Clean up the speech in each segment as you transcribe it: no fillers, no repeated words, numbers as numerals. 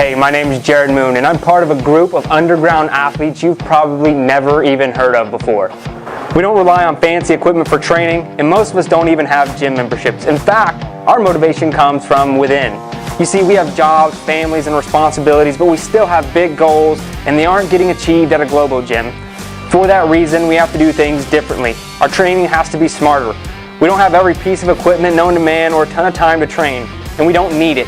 Hey, my name is Jared Moon, and I'm part of a group of underground athletes you've probably never even heard of before. We don't rely on fancy equipment for training, and most of us don't even have gym memberships. In fact, our motivation comes from within. You see, we have jobs, families, and responsibilities, but we still have big goals, and they aren't getting achieved at a global gym. For that reason, we have to do things differently. Our training has to be smarter. We don't have every piece of equipment known to man or a ton of time to train, and we don't need it,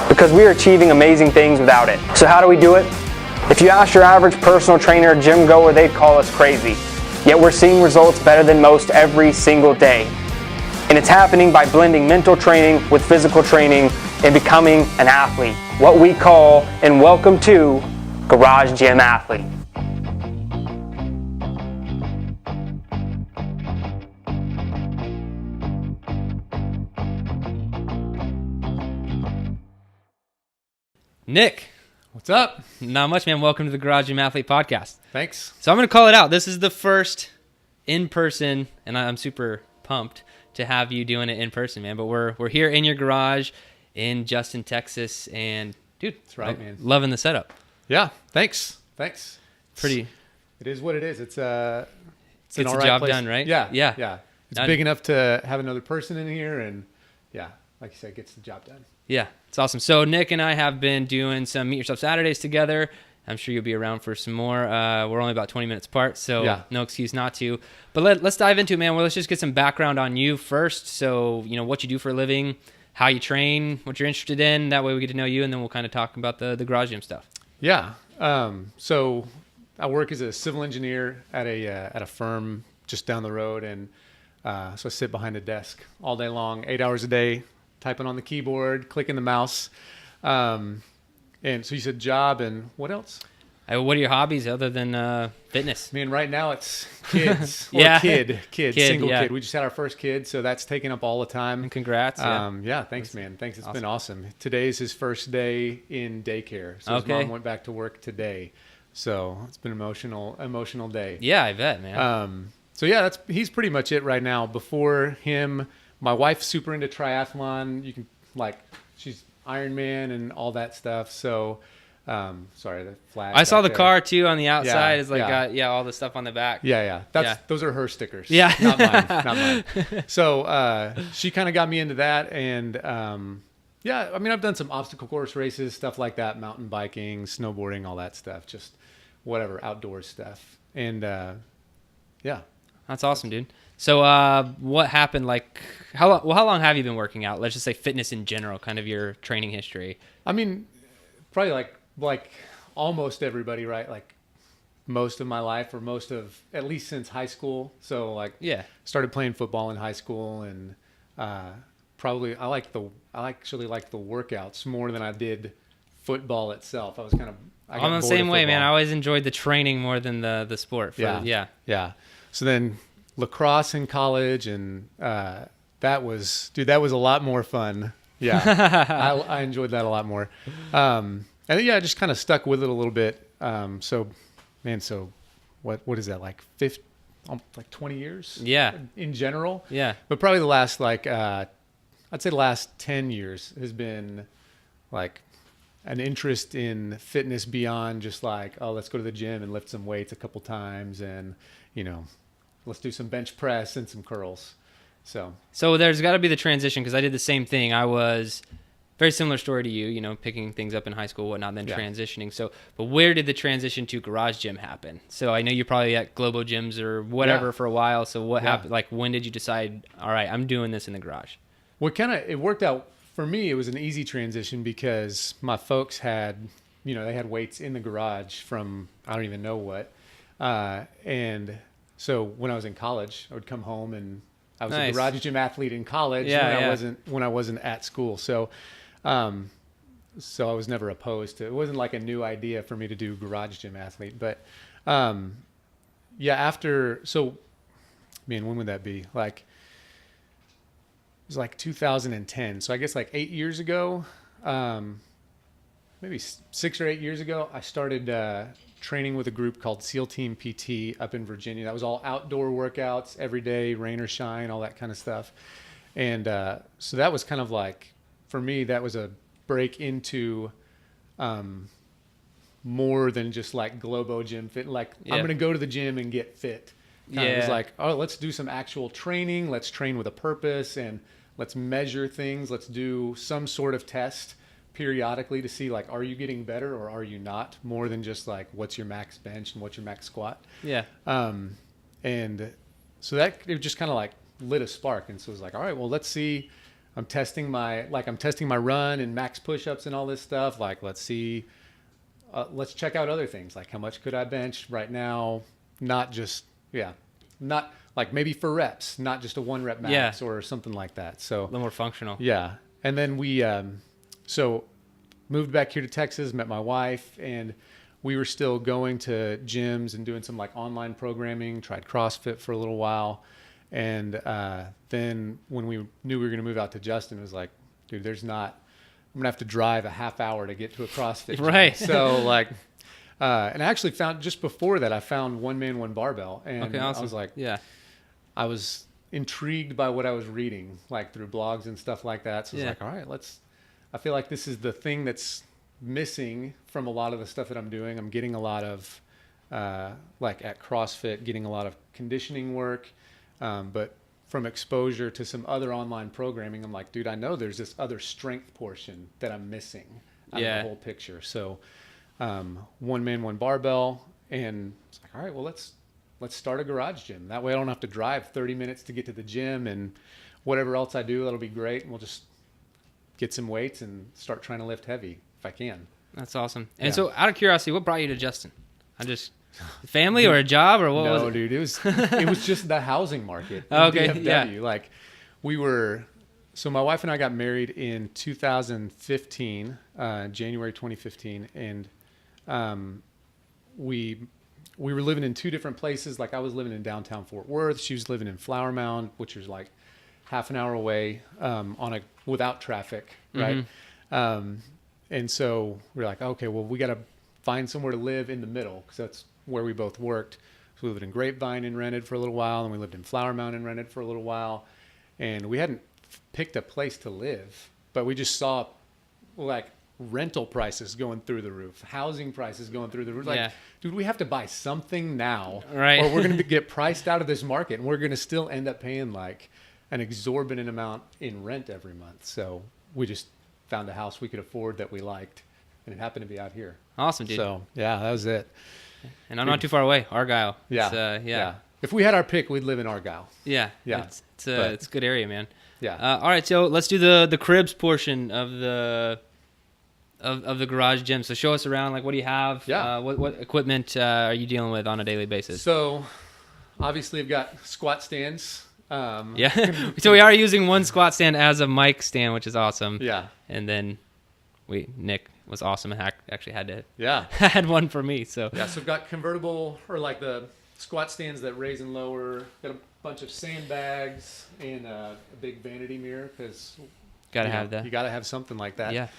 because we are achieving amazing things without it. So how do we do it? If you ask your average personal trainer or gym goer, they'd call us crazy. Yet we're seeing results better than most every single day. And it's happening by blending mental training with physical training and becoming an athlete. What we call and welcome to Garage Gym Athlete. Nick, what's up? Not much, man. Welcome to the Garage Gym Athlete podcast. Thanks. So I'm going to call it out. This is the first in-person, and I'm super pumped to have you doing it in person, man. But we're here in your garage in Justin, Texas, and dude, that's right, man. Loving the setup. Yeah, thanks. Pretty. It is what it is. It's an Gets all the right job place. done, right? Yeah. It's big enough to have another person in here, and yeah, like you said, gets the job done. Yeah, it's awesome. So Nick and I have been doing some Meet Yourself Saturdays together. I'm sure you'll be around for some more. We're only about 20 minutes apart, so no excuse not to. But let's dive into it, man. Well, let's just get some background on you first. So, what you do for a living, how you train, what you're interested in. That way we get to know you, and then we'll kind of talk about the garage gym stuff. Yeah. So I work as a civil engineer at a firm just down the road, and so I sit behind a desk all day long, 8 hours a day, typing on the keyboard, clicking the mouse. And so you said job, and what else? What are your hobbies other than fitness? I mean, right now it's kids. Yeah. Kid, single yeah. kid. We just had our first kid, so that's taking up all the time. And congrats. Thanks, man. Thanks. It's been awesome. Today's his first day in daycare. So his mom went back to work today. So it's been an emotional day. Yeah, I bet, man. So yeah, he's pretty much it right now. Before him, my wife's super into triathlon. You can she's Ironman and all that stuff. So, sorry, the flag. I saw the there. car too on the outside. Yeah, It's got all the stuff on the back. Yeah. Those are her stickers. Yeah. Not mine. So, she kind of got me into that. And, I mean, I've done some obstacle course races, stuff like that, mountain biking, snowboarding, all that stuff, just whatever, outdoor stuff. And, That's awesome, dude. So, what happened? How long have you been working out? Let's just say fitness in general, kind of your training history. I mean, probably like almost everybody, right? Like most of my life, or most of, at least since high school. So started playing football in high school, and probably I actually like the workouts more than I did football itself. I'm the same way, man. I always enjoyed the training more than the sport. Yeah. So then lacrosse in college, and that was a lot more fun. Yeah. I enjoyed that a lot more. And I just kind of stuck with it a little bit. So what is that, like 20 years? Yeah. In general? Yeah. But probably the last I'd say the last 10 years has been like an interest in fitness beyond just let's go to the gym and lift some weights a couple times, and let's do some bench press and some curls. So there's got to be the transition, because I did the same thing. I was very similar story to you, picking things up in high school, whatnot, then transitioning. So, but where did the transition to garage gym happen? So I know you're probably at Globo gyms or whatever for a while. So what happened? When did you decide, all right, I'm doing this in the garage? Well, it worked out for me. It was an easy transition because my folks had, they had weights in the garage from, I don't even know what. And so when I was in college, I would come home, and I was a garage gym athlete in college when I wasn't at school. So, so I was never opposed to it. It wasn't like a new idea for me to do garage gym athlete, but, when would that be? It was 2010. So I guess 8 years ago, maybe 6 or 8 years ago, I started, training with a group called SEAL Team PT up in Virginia. That was all outdoor workouts every day, rain or shine, all that kind of stuff. And so that was kind of for me, that was a break into more than just like Globo Gym Fit. Like I'm going to go to the gym and get fit. It was like, oh, let's do some actual training. Let's train with a purpose and let's measure things. Let's do some sort of test periodically to see like, are you getting better or are you not? More than just like, what's your max bench and what's your max squat? Yeah. And so that it just kind of like lit a spark. And so it was like, all right, well, let's see. I'm testing my run and max push-ups and all this stuff. Like, let's see, let's check out other things. Like how much could I bench right now? Not like maybe for reps, not just a 1 rep max or something like that. So a little more functional. Yeah. And then we, so moved back here to Texas, met my wife, and we were still going to gyms and doing some like online programming, tried CrossFit for a little while. And then when we knew we were going to move out to Justin, it was like, dude, I'm going to have to drive a half hour to get to a CrossFit gym. Right. So like, and I actually found just before that, I found one man, one barbell. And okay, awesome. I was like, yeah, I was intrigued by what I was reading, like through blogs and stuff like that. So I was like, all right, I feel like this is the thing that's missing from a lot of the stuff that I'm doing. I'm getting a lot of, like at CrossFit, getting a lot of conditioning work. But from exposure to some other online programming, I'm like, dude, I know there's this other strength portion that I'm missing out of the whole picture. So, one man, one barbell, and it's like, all right, well, let's start a garage gym. That way I don't have to drive 30 minutes to get to the gym, and whatever else I do, that'll be great. And we'll just get some weights and start trying to lift heavy if I can. That's awesome. And so out of curiosity, what brought you to Justin? Family or a job or what was it? No, dude, it was just the housing market. In Okay, DFW. Like so my wife and I got married in 2015, January 2015. And, we were living in 2 different places. Like I was living in downtown Fort Worth. She was living in Flower Mound, which was like half an hour away, without traffic. Right. Mm-hmm. And so we're like, okay, well, we got to find somewhere to live in the middle, because that's where we both worked. So we lived in Grapevine and rented for a little while, and we lived in Flower Mound and rented for a little while. And we hadn't picked a place to live, but we just saw like rental prices going through the roof, housing prices going through the roof. Like, dude, we have to buy something now, right? Or we're going to get priced out of this market, and we're going to still end up paying like an exorbitant amount in rent every month. So we just found a house we could afford that we liked, and it happened to be out here. Awesome, dude. So yeah, that was it. And I'm not too far away, Argyle. Yeah. Yeah. If we had our pick, we'd live in Argyle. Yeah. Yeah. It's a good area, man. Yeah. All right, so let's do the cribs portion of the garage gym. So show us around. Like, what do you have? Yeah. What equipment are you dealing with on a daily basis? So obviously I've got squat stands. Yeah. So we are using one squat stand as a mic stand, which is awesome. Yeah. And then Nick was awesome and actually Yeah. had one for me. So Yeah. So we've got convertible, or like the squat stands that raise and lower. Got a bunch of sandbags and a big vanity mirror, because gotta have that. You gotta have something like that. Yeah.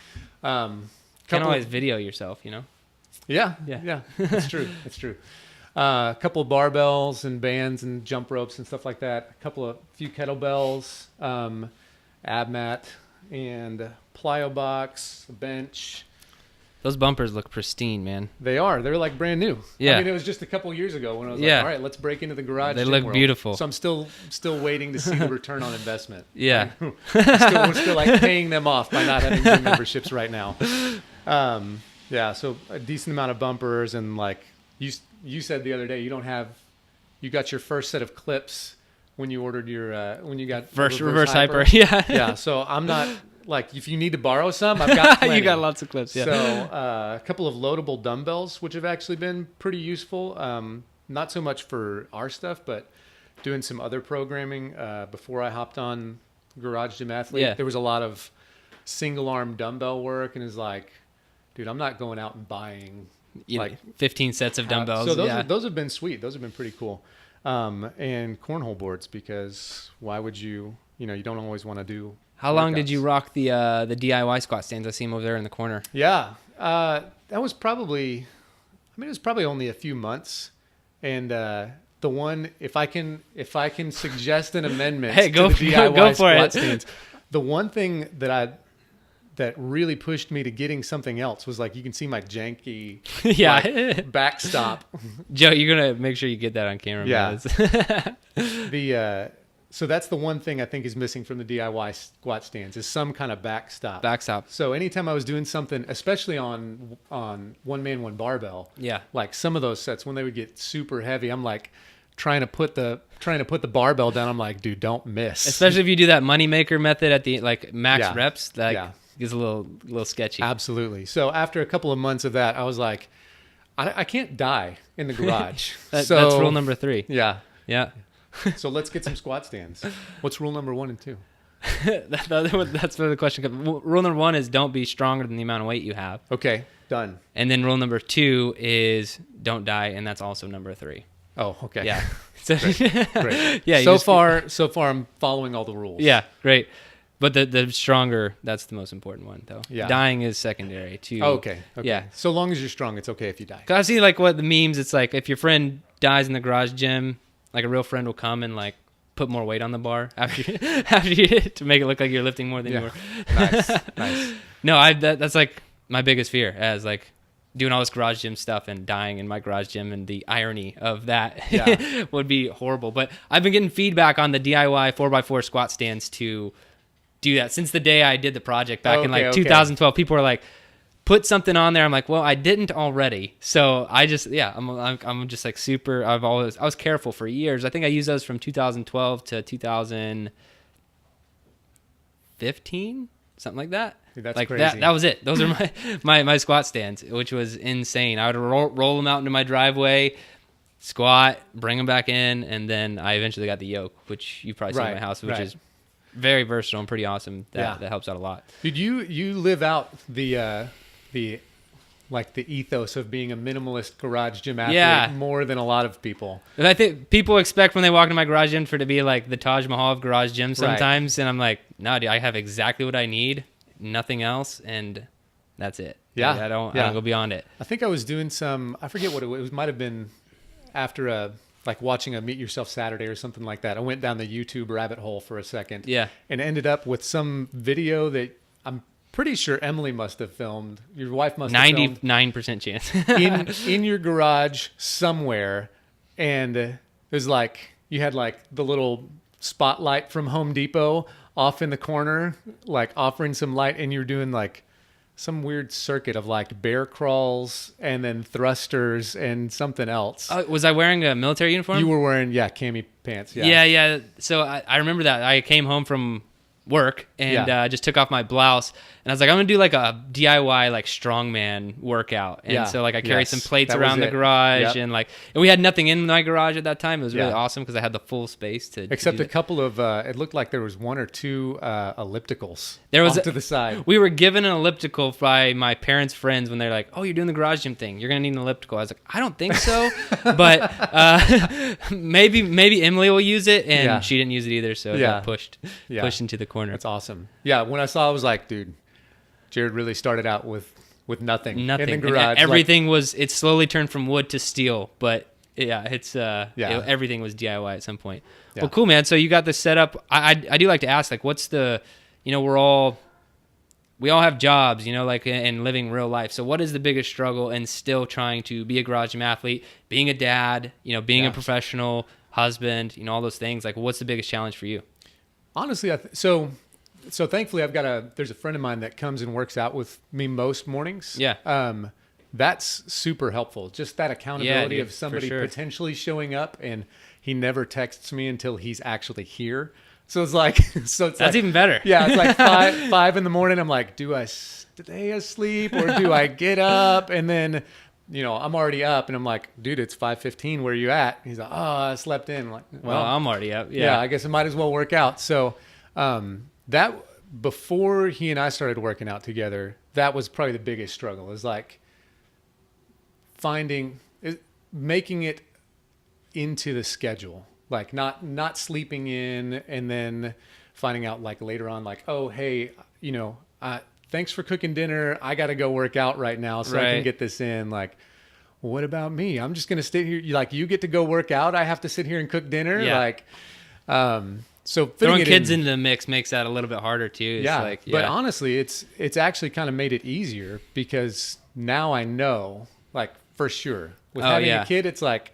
Can't always video yourself, you know. Yeah. Yeah. It's true. It's true. A couple of barbells and bands and jump ropes and stuff like that. Few kettlebells, ab mat, and plyo box, a bench. Those bumpers look pristine, man. They are. They're like brand new. Yeah. I mean, it was just a couple years ago when I was like, all right, let's break into the garage. They gym look world. beautiful. So I'm still waiting to see the return on investment. Yeah. We're still like paying them off by not having gym memberships right now. Yeah. So a decent amount of bumpers, and like you said the other day, you got your first set of clips when you ordered your when you got first reverse hyper. Yeah. Yeah. So I'm not. Like, if you need to borrow some, I've got plenty. You got lots of clips, yeah. So a couple of loadable dumbbells, which have actually been pretty useful. Not so much for our stuff, but doing some other programming before I hopped on Garage Gym Athlete. Yeah. There was a lot of single-arm dumbbell work, and it's like, dude, I'm not going out and buying like 15 sets of dumbbells. So those have been sweet. Those have been pretty cool. And cornhole boards, because why would you don't always want to do. How long did you rock the DIY squat stands? I see them over there in the corner. Yeah, that was probably, it was probably only a few months. And the one, if I can suggest an amendment hey, to the DIY go for squat it. stands, the one thing that that really pushed me to getting something else was like, you can see my janky backstop. Joe, you're going to make sure you get that on camera. Yeah. So that's the one thing I think is missing from the DIY squat stands is some kind of backstop. So anytime I was doing something, especially on one man, one barbell, like some of those sets when they would get super heavy, I'm like trying to put the barbell down. I'm like, dude, don't miss. Especially if you do that moneymaker method at the like max reps, it's a little sketchy. Absolutely. So after a couple of months of that, I was like, I can't die in the garage. That's rule number 3. Yeah. Yeah. So let's get some squat stands. What's rule number 1 and 2? That's where the question comes. Rule number 1 is don't be stronger than the amount of weight you have. Okay, done. And then rule number 2 is don't die, and that's also number 3. Oh, okay. Yeah. Great. Yeah. So far I'm following all the rules. Yeah, great. But the stronger, that's the most important one, though. Yeah. Dying is secondary to. Oh, okay. Yeah. So long as you're strong, it's okay if you die. 'Cause I've seen like what the memes. It's like if your friend dies in the garage gym, like a real friend will come and like put more weight on the bar after you to make it look like you're lifting more than you were. Nice. No, that's like my biggest fear, as like doing all this garage gym stuff and dying in my garage gym, and the irony of that would be horrible. But I've been getting feedback on the DIY 4x4 squat stands to do that since the day I did the project back in like 2012. People were like, put something on there. I'm like, well, I didn't already. So I just, I'm just like super, I was careful for years. I think I used those from 2012 to 2015, something like that. Dude, that's like crazy. That was it. Those are my squat stands, which was insane. I would roll them out into my driveway, squat, bring them back in, and then I eventually got the yoke, which you probably see in my house, which is very versatile and pretty awesome. That helps out a lot. Dude, you live out the ethos of being a minimalist garage gym athlete more than a lot of people. And I think people expect when they walk into my garage gym for it to be like the Taj Mahal of garage gyms sometimes. And I'm like, no, dude, I have exactly what I need, nothing else. And that's it. Yeah. Like, I don't go beyond it. I think I was doing I forget what it was. It might've been after like watching a Meet Yourself Saturday or something like that. I went down the YouTube rabbit hole for a second. Yeah. And ended up with some video that I'm pretty sure Emily must have filmed. Your wife must have filmed. 99% chance. in your garage somewhere. And it was like, you had like the little spotlight from Home Depot off in the corner, like offering some light, and you're doing like some weird circuit of like bear crawls and then thrusters and something else. Was I wearing a military uniform? You were wearing, cami pants. Yeah. So I remember that. I came home from work and just took off my blouse, and I was like, I'm gonna do like a DIY like strongman workout. And so like I carried some plates around the garage, and we had nothing in my garage at that time. It was really awesome because I had the full space to except do a couple of it looked like there was 1 or 2 ellipticals there was off to the side. We were given an elliptical by my parents' friends when they're like, oh, you're doing the garage gym thing, you're gonna need an elliptical. I was like, I don't think so. But maybe Emily will use it, and she didn't use it either, so it got pushed into the corner. That's awesome. Yeah, when I saw it, I was like, dude, Jared really started out with nothing in the garage. And everything it slowly turned from wood to steel, but everything was DIY at some point. Well, cool, man. So you got this set up. I do like to ask, like, what's the, we all have jobs, like, and living real life. So what is the biggest struggle in still trying to be a garage gym athlete, being a dad, being a professional husband, all those things? Like, what's the biggest challenge for you? Honestly, so thankfully there's a friend of mine that comes and works out with me most mornings. Yeah. That's super helpful. Just that accountability of somebody potentially showing up, and he never texts me until he's actually here. So it's like, that's even better. Yeah. It's like 5 in the morning. I'm like, do I stay asleep or do I get up? And then, I'm already up, and I'm like, dude, it's 5:15. Where are you at? He's like, oh, I slept in. I'm like, well, I'm already up. Yeah. I guess I might as well work out. So, that before he and I started working out together, that was probably the biggest struggle, is like making it into the schedule, like not sleeping in, and then finding out like later on, like, oh, hey, thanks for cooking dinner. I got to go work out right now so I can get this in. Like, well, what about me? I'm just going to stay here. Like, you get to go work out. I have to sit here and cook dinner. Yeah. Like, So throwing kids into the mix makes that a little bit harder too. It's but honestly, it's actually kind of made it easier because now I know, like, for sure, with having a kid, it's like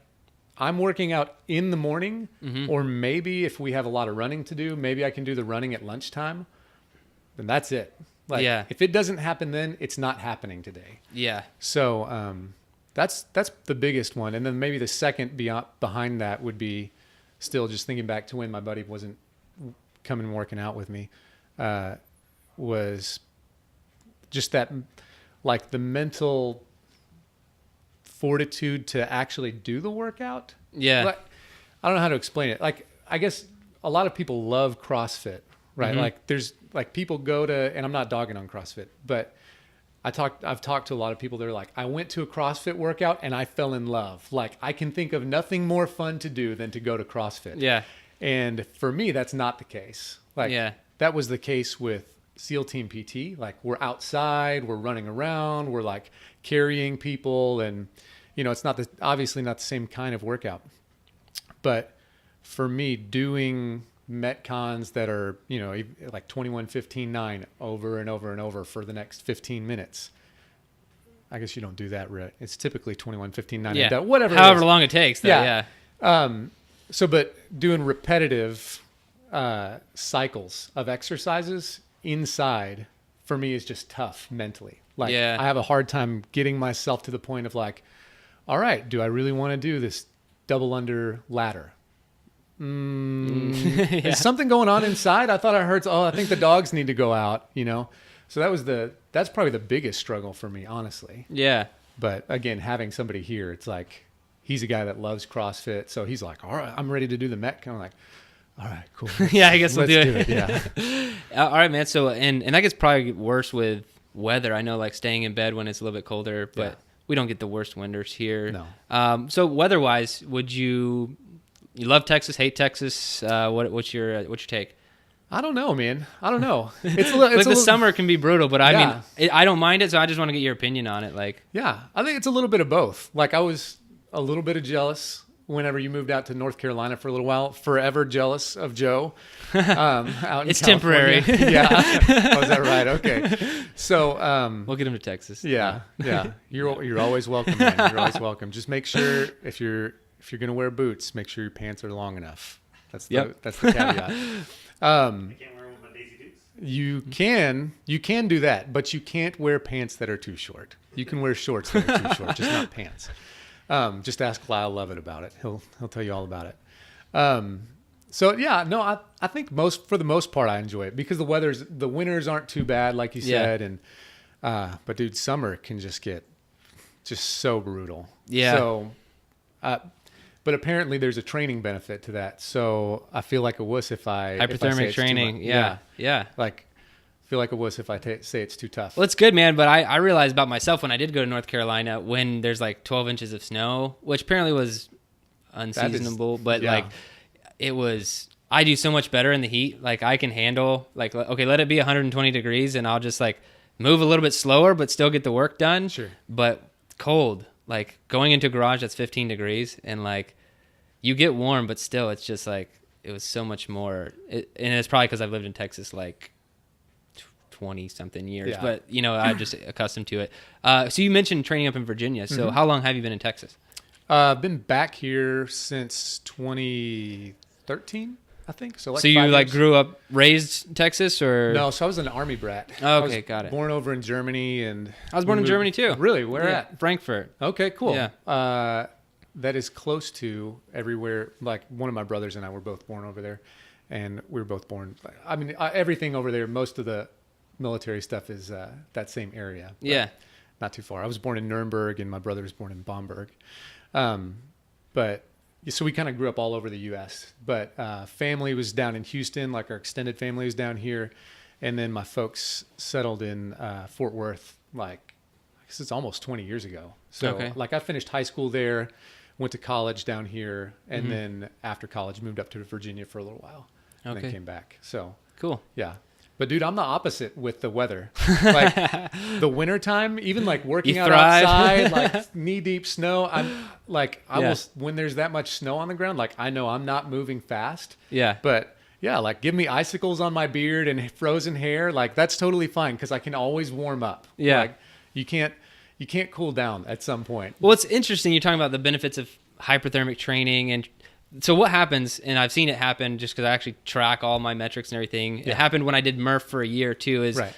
I'm working out in the morning, or maybe if we have a lot of running to do, maybe I can do the running at lunchtime. Then that's it. Like, if it doesn't happen then, it's not happening today. Yeah. So that's the biggest one, and then maybe the second behind that would be still just thinking back to when my buddy wasn't coming and working out with me, was just that, like, the mental fortitude to actually do the workout. Yeah. Like, I don't know how to explain it. Like, I guess a lot of people love CrossFit, right? Like, there's like people go to, and I'm not dogging on CrossFit, but I've talked to a lot of people that are like, I went to a CrossFit workout and I fell in love. Like, I can think of nothing more fun to do than to go to CrossFit. Yeah. And for me, that's not the case. Like, that was the case with SEAL Team PT. Like, we're outside, we're running around, we're like carrying people, and it's obviously not the same kind of workout. But for me, doing Metcons that are, like 21-15-9 over and over and over for the next 15 minutes. I guess you don't do that right. It's typically 21-15-9. Yeah. Whatever. However long it takes. Though, yeah. But doing repetitive cycles of exercises inside for me is just tough mentally. Like, I have a hard time getting myself to the point of like, all right, do I really want to do this double under ladder? Is something going on inside? I thought I heard, I think the dogs need to go out, So that's probably the biggest struggle for me, honestly. Yeah. But again, having somebody here, it's like, he's a guy that loves CrossFit. So he's like, all right, I'm ready to do the Met. Kind of like, all right, cool. I guess we'll do it. Yeah. All right, man. So, and that gets probably worse with weather. I know, like, staying in bed when it's a little bit colder, but we don't get the worst winters here. No. So weather-wise, you love Texas, hate Texas? What's your take? I don't know, man. I don't know. It's the summer can be brutal, but I mean, I don't mind it. So I just want to get your opinion on it. Like, I think it's a little bit of both. Like, I was a little bit of jealous whenever you moved out to North Carolina for a little while. Forever jealous of Joe. Out in it's California. Temporary. Yeah. Was that right? Okay. So we'll get him to Texas. Yeah. You're always welcome, man. You're always welcome. Just make sure if you're gonna wear boots, make sure your pants are long enough. That's the caveat. I can't wear them with my Daisy Dukes. You can do that, but you can't wear pants that are too short. You can wear shorts that are too short, just not pants. Just ask Lyle Lovett about it. He'll tell you all about it. I think for the most part I enjoy it because the winters aren't too bad, like you said, and but dude, summer can just get so brutal. Yeah. So, but apparently there's a training benefit to that. So I feel like a wuss if I hypothermic training. Yeah. Like, I feel like a wuss if I say it's too tough. Well, it's good, man. But I realized about myself when I did go to North Carolina when there's like 12 inches of snow, which apparently was unseasonable, but like it was. I do so much better in the heat. Like, I can handle, like, okay, let it be 120 degrees and I'll just like move a little bit slower, but still get the work done. Sure. But cold. Like, going into a garage that's 15 degrees and like you get warm, but still it's just like it was so much more. And it's probably because I've lived in Texas like 20 something years, but I'm just accustomed to it. So you mentioned training up in Virginia. So how long have you been in Texas? I've been back here since 2013, I think. So you like grew up, raised Texas, or no? So I was an Army brat. Oh, okay, got it. Born over in Germany, and I was born in Germany too. Really? Where at? Frankfurt. Okay, cool. Yeah. That is close to everywhere. Like, one of my brothers and I were both born over there, and we were both born. I mean, everything over there. Most of the military stuff is that same area. Yeah. Not too far. I was born in Nuremberg, and my brother was born in Bamberg. But so we kind of grew up all over the U.S. But family was down in Houston. Like, our extended family was down here, and then my folks settled in Fort Worth. Like, I guess it's almost 20 years ago. So like, I finished high school there, went to college down here, and then after college moved up to Virginia for a little while, and then came back. So cool. Yeah. But dude, I'm the opposite with the weather. Like, the wintertime, even like working out outside, like knee deep snow, I'm like, when there's that much snow on the ground, like, I know I'm not moving fast. Yeah. But yeah, like give me icicles on my beard and frozen hair. Like that's totally fine because I can always warm up. Yeah. Like you can't cool down at some point. Well, it's interesting. You're talking about the benefits of hyperthermic training. And so what happens, and I've seen it happen just because I actually track all my metrics and everything. Yeah. It happened when I did Murph for a year too, is Right.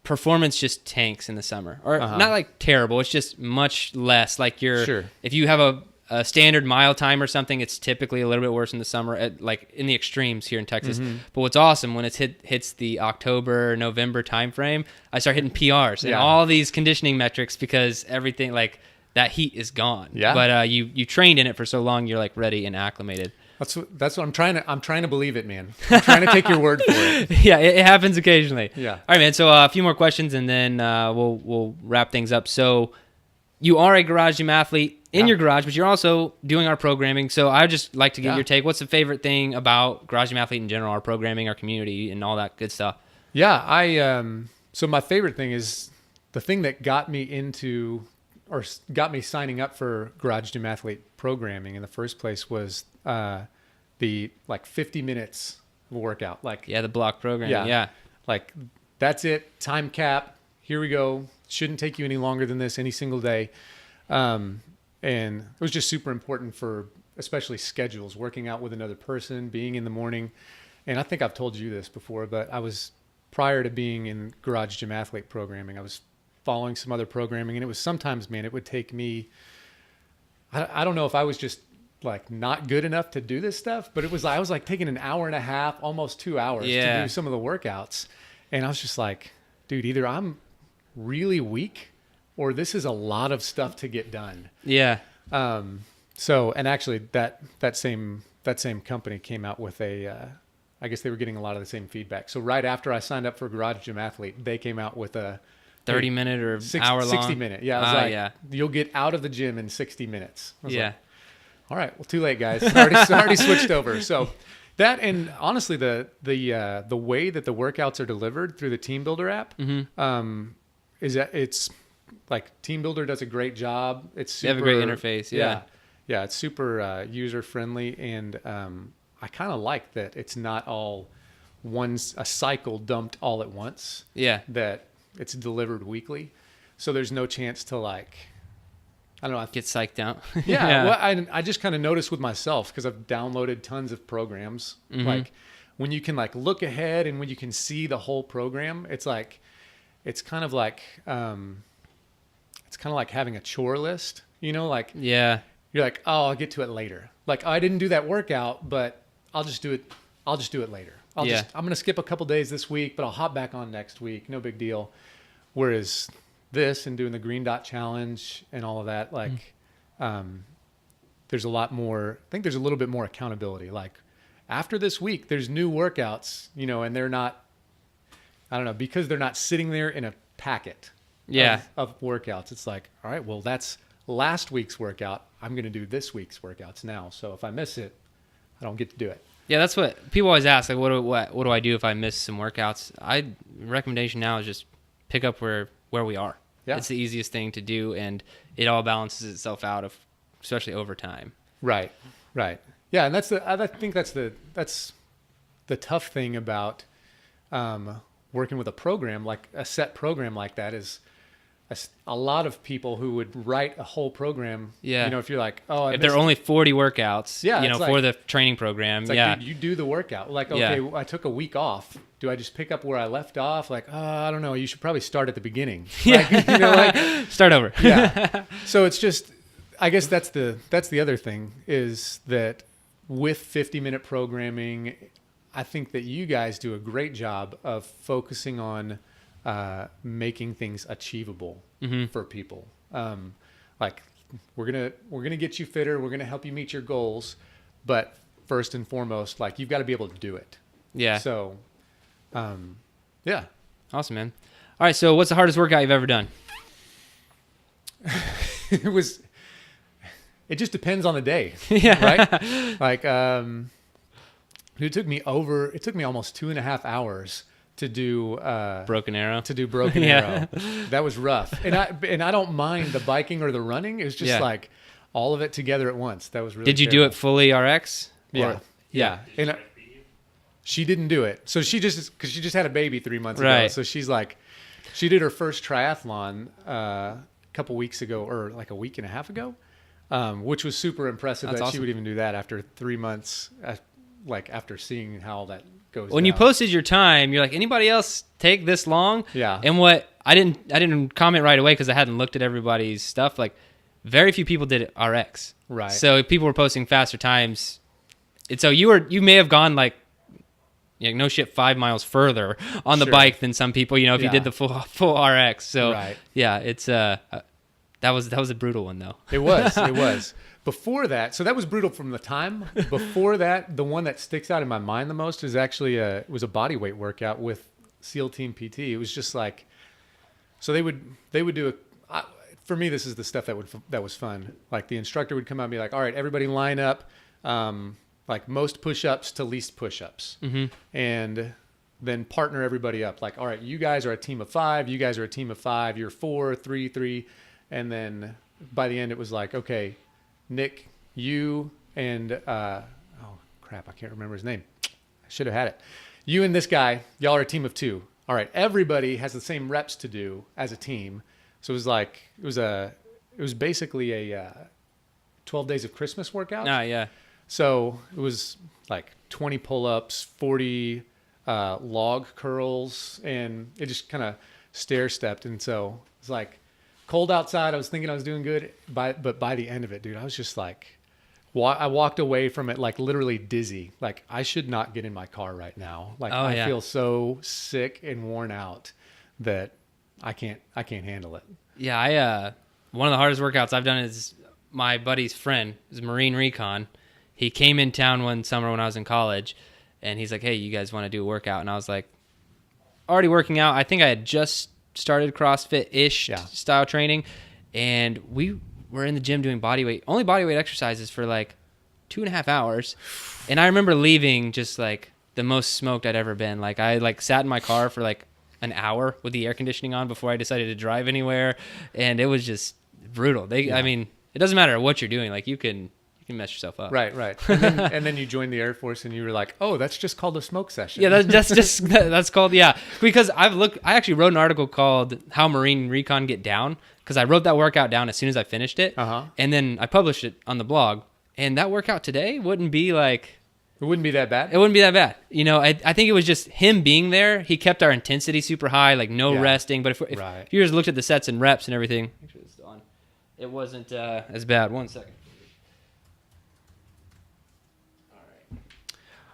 performance just tanks in the summer. Or not like terrible. It's just much less. Like Sure. if you have a standard mile time or something, it's typically a little bit worse in the summer, like in the extremes here in Texas. But what's awesome when it hits the October, November timeframe, I start hitting PRs and all these conditioning metrics because everything like that heat is gone. Yeah. But you trained in it for so long, you're like ready and acclimated. That's what I'm trying to believe it, man. I'm trying to take your word for it. Yeah, it happens occasionally. Yeah. All right, man. So a few more questions and then we'll wrap things up. So you are a garage gym athlete in your garage, but you're also doing our programming. So I'd just like to get your take. What's the favorite thing about garage gym athlete in general, our programming, our community, and all that good stuff? Yeah, so my favorite thing is the thing that got me into or got me signing up for garage gym athlete programming in the first place was the like 50 minutes of workout. Like the block programming. Yeah. Like that's it, time cap. Here we go. Shouldn't take you any longer than this any single day. And it was just super important for especially schedules, working out with another person, being in the morning. And I think I've told you this before, but I was, prior to being in garage gym athlete programming, I was following some other programming, and it was sometimes, man, it would take me, I don't know if I was just like not good enough to do this stuff, but I was like taking an hour and a half, almost 2 hours to do some of the workouts. And I was just like, dude, either I'm really weak or this is a lot of stuff to get done. Yeah. So, and actually that same company came out with I guess they were getting a lot of the same feedback. So right after I signed up for Garage Gym Athlete, they came out with a 30-minute or hour long? 60 minute. Yeah. I was like, you'll get out of the gym in 60 minutes. I was like, all right, well, too late, guys. Already switched over. So that, and honestly, the way that the workouts are delivered through the Team Builder app, is that it's like Team Builder does a great job. It's super, they have a great interface. Yeah. It's super user friendly, and I kind of like that it's not all a cycle dumped all at once. Yeah. That it's delivered weekly, so there's no chance to like, I don't know, get psyched out. Yeah. Well, I just kind of noticed with myself because I've downloaded tons of programs. Like when you can like look ahead and when you can see the whole program, it's kind of like having a chore list, you know, like you're like, oh, I'll get to it later. Like, oh, I didn't do that workout, but I'll just do it later. I'm going to skip a couple days this week, but I'll hop back on next week. No big deal. Whereas this and doing the green dot challenge and all of that, like, there's a lot more, I think there's a little bit more accountability. Like after this week, there's new workouts, you know, and they're not, I don't know, because they're not sitting there in a packet of workouts. It's like, all right, well, that's last week's workout. I'm going to do this week's workouts now. So if I miss it, I don't get to do it. Yeah, that's what people always ask. Like, what do I do if I miss some workouts? Recommendation now is just pick up where we are. Yeah. It's the easiest thing to do, and it all balances itself out, especially over time. Right. Yeah, and I think that's the tough thing about working with a program, like a set program like that, is a lot of people who would write a whole program. Yeah. You know, if you're like, oh, if there are only 40 workouts, like, for the training program, it's like, dude, you do the workout. Like, okay, I took a week off. Do I just pick up where I left off? Like, I don't know. You should probably start at the beginning. Like, you know, like start over. Yeah. So it's just, I guess that's the other thing is that with 50-minute programming, I think that you guys do a great job of focusing on making things achievable for people. Like we're gonna get you fitter. We're gonna help you meet your goals, but first and foremost, like you've got to be able to do it. Yeah. So, yeah. Awesome, man. All right. So, what's the hardest workout you've ever done? It just depends on the day. Right. Like, it took me almost 2.5 hours to do Broken Arrow. Arrow. That was rough. And I don't mind the biking or the running. It was just like all of it together at once. That was really Did you do it fully RX? Yeah. And She didn't do it. So because she just had a baby 3 months ago. Right. So she's like, she did her first triathlon a couple weeks ago, or like a week and a half ago, which was super impressive. That's that awesome. She would even do that after 3 months, like after seeing how that goes. When you posted your time, you're like, anybody else take this long? Yeah. And what I didn't comment right away because I hadn't looked at everybody's stuff. Like, very few people did it RX. Right. So if people were posting faster times, so you may have gone like, no shit, 5 miles further on the Sure. bike than some people. If you Yeah. did the full RX. So Right. yeah, it's that was a brutal one though. It was. Before that, so that was brutal from the time. Before that, the one that sticks out in my mind the most is actually was a body weight workout with SEAL Team PT. It was just like, so they would do for me, this is the stuff that was fun. Like the instructor would come out and be like, all right, everybody line up, like most push-ups to least push-ups. Mm-hmm. And then partner everybody up. Like, all right, you guys are a team of 5, you guys are a team of 5, you're 4, 3, 3. And then by the end, it was like, okay, Nick, you and, oh crap, I can't remember his name. I should have had it. You and this guy, y'all are a team of 2. All right, everybody has the same reps to do as a team. So it was like, it was basically a 12 days of Christmas workout. Ah, yeah. So it was like 20 pull-ups, 40 log curls, and it just kind of stair-stepped. And so it's like cold outside. I was thinking I was doing good, but by the end of it, dude, I was just like, I walked away from it like literally dizzy. Like I should not get in my car right now. Like I feel so sick and worn out that I can't handle it. Yeah, one of the hardest workouts I've done is my buddy's friend, is Marine Recon. He came in town one summer when I was in college, and he's like, hey, you guys want to do a workout? And I was like, already working out. I think I had just started CrossFit-ish style training, and we were in the gym doing only bodyweight exercises for like 2.5 hours. And I remember leaving just like the most smoked I'd ever been. Like I sat in my car for like an hour with the air conditioning on before I decided to drive anywhere, and it was just brutal. I mean, it doesn't matter what you're doing. Like you can mess yourself up. Right. And then you joined the Air Force and you were like, oh, that's just called a smoke session. Yeah, that's called, because I actually wrote an article called How Marine Recon Get Down, because I wrote that workout down as soon as I finished it. And then I published it on the blog, and that workout today wouldn't be like... It wouldn't be that bad? It wouldn't be that bad. I think it was just him being there. He kept our intensity super high, like no resting. But if you just looked at the sets and reps and everything, make sure it's still on, it wasn't as bad. 1 second.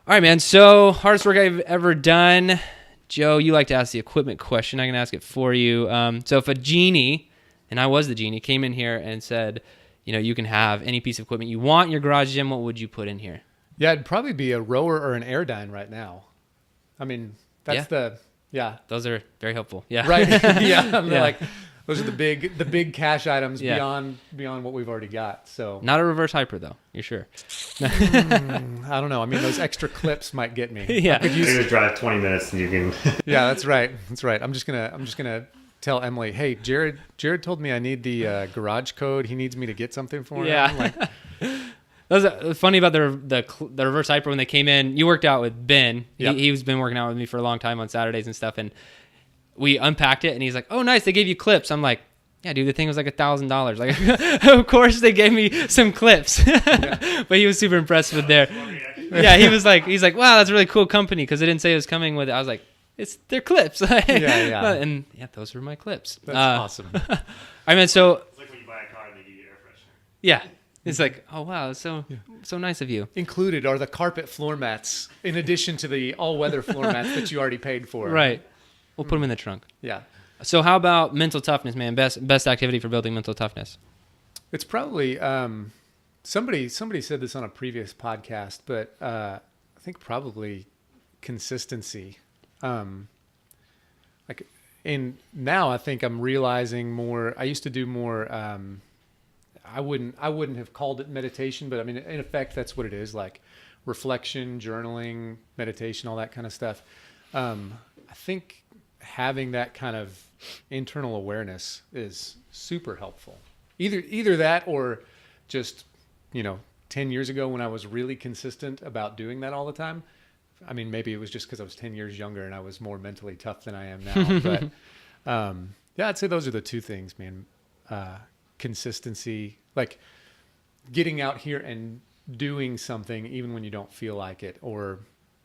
All right, man. So, hardest work I've ever done. Joe, you like to ask the equipment question. I can ask it for you. So, if a genie, and I was the genie, came in here and said, you can have any piece of equipment you want in your garage gym, what would you put in here? Yeah, it'd probably be a rower or an Airdyne right now. I mean, that's Those are very helpful. Yeah. Right. Like, those are the big cash items beyond what we've already got. So not a reverse hyper though. You're sure? I don't know. I mean, those extra clips might get me. Yeah. You're gonna drive 20 minutes and you can. Yeah, that's right. I'm just gonna tell Emily, hey, Jared told me I need the garage code. He needs me to get something for him. Yeah. Like, that was funny about the reverse hyper when they came in. You worked out with Ben. Yep. He's been working out with me for a long time on Saturdays and stuff, and we unpacked it, and he's like, "Oh, nice, they gave you clips." I'm like, "Yeah, dude, the thing was like $1,000." Like, of course they gave me some clips, but he was super impressed with their. Yeah, he's like, "Wow, that's a really cool company," because they didn't say it was coming with it. I was like, "They're clips." And those were my clips. that's awesome. I mean, so It's like when you buy a car and they give you air freshener. yeah. It's like, oh, wow, that's so nice of you. Included are the carpet floor mats, in addition to the all-weather floor mats that you already paid for. Right. We'll put them in the trunk. Yeah. So how about mental toughness, man? Best activity for building mental toughness? It's probably somebody said this on a previous podcast, but I think probably consistency. And now I think I'm realizing more. I used to do more. I wouldn't have called it meditation, but I mean, in effect, that's what it is, like reflection, journaling, meditation, all that kind of stuff. I think having that kind of internal awareness is super helpful. Either that or just, 10 years ago when I was really consistent about doing that all the time, I mean, maybe it was just because I was 10 years younger and I was more mentally tough than I am now. But yeah, I'd say those are the two things, man. Consistency, like getting out here and doing something even when you don't feel like it, or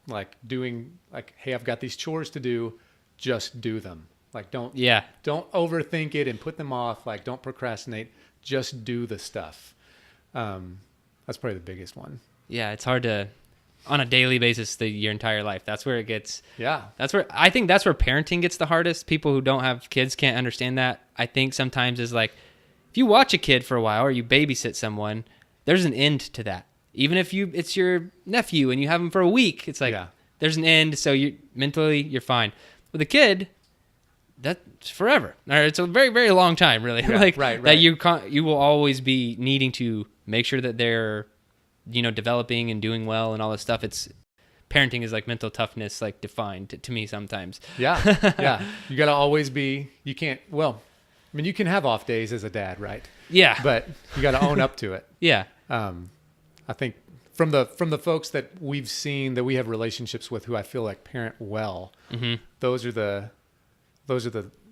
like doing like, hey, I've got these chores to do, just do them. Like don't overthink it and put them off. Like don't procrastinate, just do the stuff. That's probably the biggest one. Yeah, it's hard to, on a daily basis, your entire life. That's where it gets. Yeah. I think that's where parenting gets the hardest. People who don't have kids can't understand that. I think sometimes is like, if you watch a kid for a while or you babysit someone, there's an end to that. Even if it's your nephew and you have him for a week, it's like there's an end. So you're fine. With a kid, that's forever. Or it's a very, very long time, really. Yeah, like right. That you will always be needing to make sure that they're, developing and doing well and all this stuff. Parenting is like mental toughness, like defined to me sometimes. Yeah. Yeah. You got to always be, you can't, well, I mean, you can have off days as a dad, right? Yeah. But you got to own up to it. Yeah. I think from the folks that we've seen that we have relationships with who I feel like parent well, those are the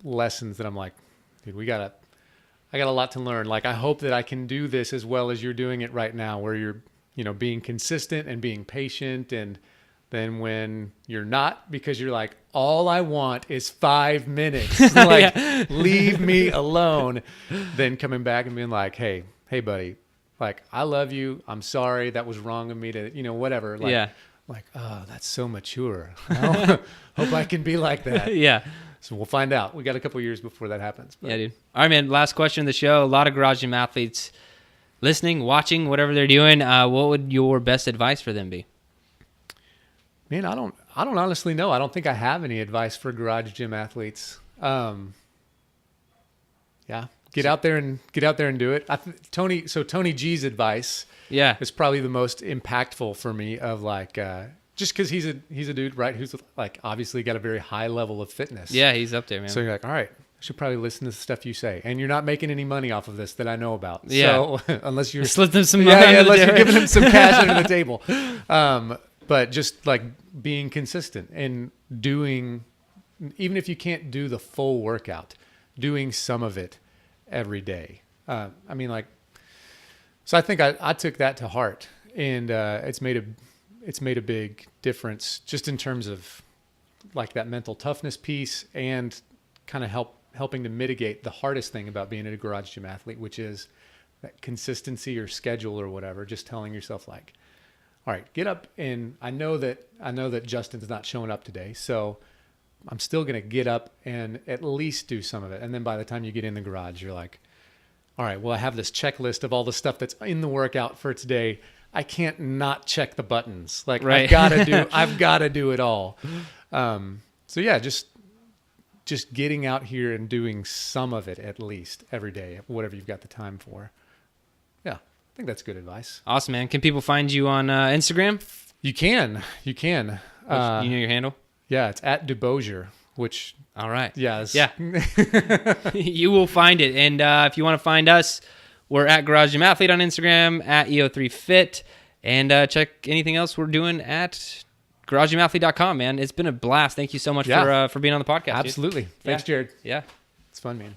lessons that I'm like, dude, I got a lot to learn. Like, I hope that I can do this as well as you're doing it right now, where you're, being consistent and being patient. And then when you're not, because you're like, all I want is 5 minutes, like, leave me alone. Then coming back and being like, hey, buddy, like, I love you. I'm sorry. That was wrong of me to, whatever. Like, like, oh, that's so mature. Hope I can be like that. Yeah. So we'll find out. We got a couple years before that happens. But. Yeah, dude. All right, man. Last question of the show. A lot of garage gym athletes listening, watching, whatever they're doing. What would your best advice for them be? Man, I don't honestly know. I don't think I have any advice for garage gym athletes. Yeah, get out there and do it. Tony G's advice, is probably the most impactful for me. Of like, just because he's a dude, right? Who's like obviously got a very high level of fitness. Yeah, he's up there, man. So you're like, all right, I should probably listen to the stuff you say, and you're not making any money off of this that I know about. Yeah. So unless you're slip them some money, unless you're giving him some cash under the table. But just like being consistent and doing, even if you can't do the full workout, doing some of it every day. I mean, like, so I think I took that to heart, and it's made a big difference just in terms of like that mental toughness piece, and kind of helping to mitigate the hardest thing about being a garage gym athlete, which is that consistency or schedule or whatever. Just telling yourself like, all right, get up, and I know that Justin's not showing up today, so I'm still going to get up and at least do some of it. And then by the time you get in the garage, you're like, all right, well, I have this checklist of all the stuff that's in the workout for today. I can't not check the buttons. Like, right. I've got to do it all. So yeah, just getting out here and doing some of it at least every day, whatever you've got the time for. Yeah, I think that's good advice. Awesome, man. Can people find you on Instagram? You can. You know your handle? Yeah, it's at DuBose, which... All right. Yeah. You will find it. And if you want to find us, we're at Garage Gym Athlete on Instagram, at EO3Fit, and check anything else we're doing at GarageGymAthlete.com, man. It's been a blast. Thank you so much for being on the podcast. Absolutely. Dude. Thanks, Jared. Yeah. It's fun, man.